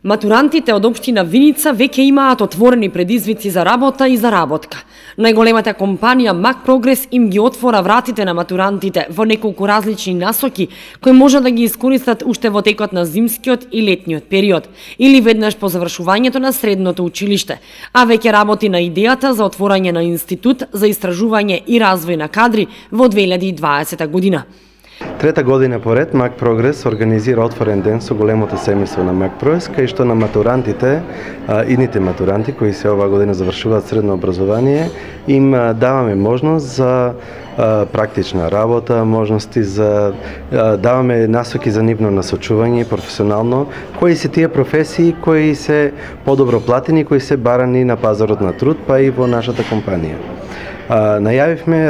Матурантите од општина Виница веќе имаат отворени предизвици за работа и заработка. Најголемата компанија Мак Прогрес им ги отвора вратите на матурантите во неколку различни насоки кои може да ги искористат уште во текот на зимскиот и летниот период или веднаш по завршувањето на средното училиште, а веќе работи на идејата за отворање на институт за истражување и развој на кадри во 2020 година. Трета година поред Мак Прогрес организира отворен ден со големото семејство на Мак Прогрес, кај што на матурантите, идните матуранти кои се оваа година завршуваат средно образование, им даваме можност за практична работа, можности за даваме насоки за нивно насочување професионално, кои се тие професии кои се подобро платени, кои се барани на пазарот на труд, па и во нашата компанија. Најавивме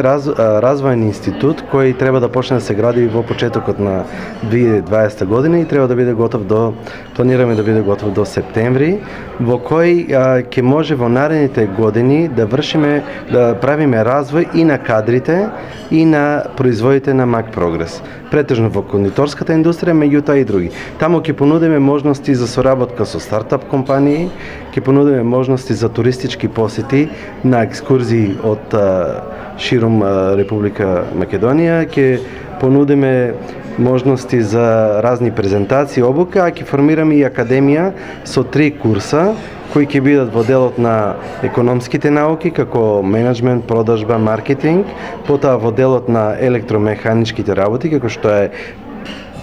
развоен институт кој треба да почне да се гради во почетокот на 2020 година и треба да биде готов планираме да биде готов до септември, во кој ќе може во наредните години да правиме развој и на кадрите и на производите на Мак Прогрес. Претежно во кондиторската индустрија, меѓутоа и други. Таму ќе понудиме можности за соработка со стартап компании, ќе понудиме можности за туристички посети на екскурзии од широм Република Македонија, ќе понудиме можности за разни презентации, обука, а ќе формираме и академија со 3 курса кои ќе бидат во делот на економските науки, како менеджмент, продажба, маркетинг, потоа во делот на електромеханичките работи, како што е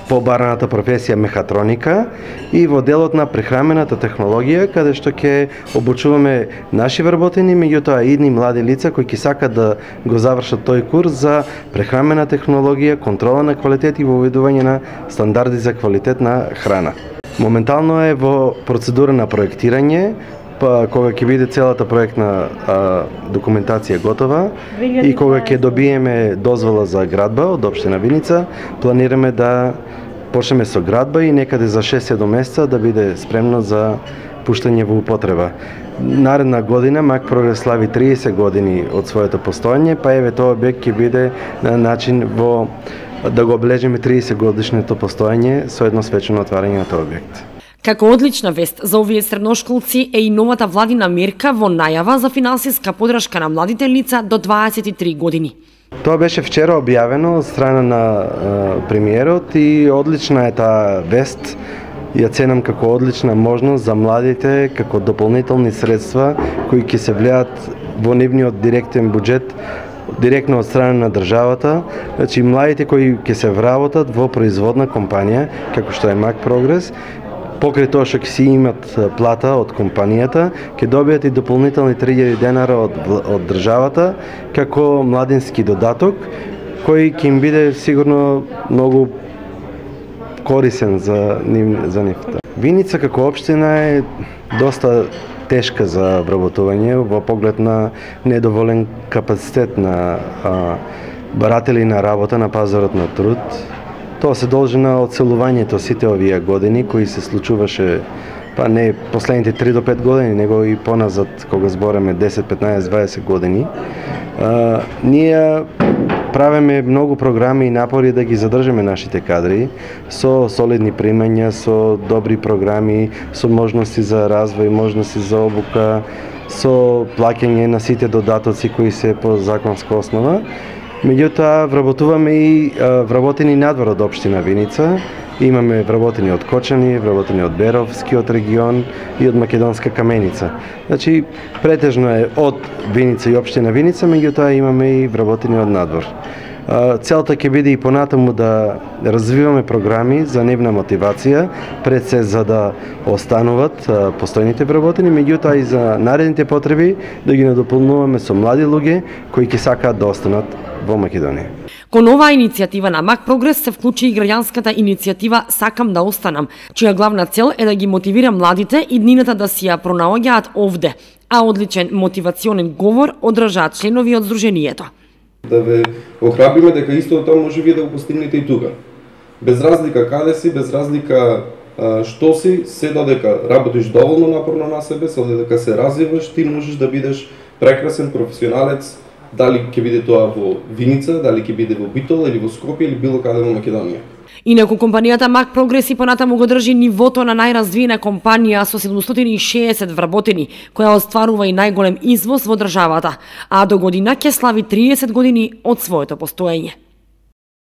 побараната професија мехатроника, и во делот на прехрамената технологија, каде што ќе обучуваме наши вработени, меѓутоа и идни млади лица кои ќе сакат да го завршат тој курс за прехрамена технологија, контрола на квалитет и воведување на стандарди за квалитет на храна. Моментално е во процедура на проектирање, кога ќе биде целата проектна документација готова и кога ќе добиеме дозвола за градба од општина Виница, планираме да почнеме со градба и некаде за 6-7 месеца да биде спремно за пуштање во употреба. Наредна година Мак Прогрес слави 30 години од своето постоење, па еве тој објект ќе биде на начин да го облежиме 30 годишното постоење со едно свечено отварање на тој објект. Како одлична вест за овие средношколци е и новата владина мерка во најава за финансиска поддршка на младите лица до 23 години. Тоа беше вчера објавено од страна на премиерот и одлична е таа вест. Ја ценам како одлична можност за младите, како дополнителни средства кои ќе се влијат во нивниот директен буџет директно од страна на државата, значи младите кои ќе се вработат во производна компанија, како што е Мак Прогрес, покрај тоа што ќе си имат плата од компанијата, ќе добијат и дополнителни 3000 денара од државата како младински додаток, кој ќе им биде сигурно многу корисен за нив. Виница како општина е доста тешка за вработување во поглед на недоволен капацитет на баратели на работа на пазарот на труд. Тоа се должи на оцелувањето сите овие години кои се случуваше, па не последните 3 до 5 години, него и поназад кога збореме 10, 15, 20 години. Ние правиме многу програми и напори да ги задржиме нашите кадри со солидни примања, со добри програми, со можности за развој, можности за обука, со плаќање на сите додатоци кои се по законска основа. Меѓутоа, вработуваме и вработени надвор од општина Виница. Имаме вработени од Кочани, вработени од Беровскиот регион и од Македонска Каменица. Значи, претежно е од Виница и општина Виница, меѓутоа имаме и вработени од надвор. Целта ќе биде и понатаму да развиваме програми за нивна мотивација, пред се за да остануваат постојните вработени, меѓутоа и за наредните потреби да ги надополнуваме со млади луѓе кои ќе сакаат да останат во Македонија. Кон оваа иницијатива на Мак Прогрес се вклучи и граѓанската иницијатива Сакам да останам, чија главна цел е да ги мотивира младите иднината да си ја пронаоѓаат овде, а одличен мотивационен говор одржаат членови од Сдруженијето. Да ве охрабриме дека истото тоа може вие да го постигнете и тука. Без разлика каде си, без разлика што си, се додека работиш доволно напорно на себе, се додека се развиваш, ти можеш да бидеш прекрасен професионалец, дали ќе биде тоа во Виница, дали ќе биде во Битола или во Скопје или било каде во Македонија. Инаку компанијата Mac Progress и понатаму го држи нивото на најразвиена компанија со 760 вработени, која остварува и најголем извоз во државата, а до година ќе слави 30 години од своето постоење.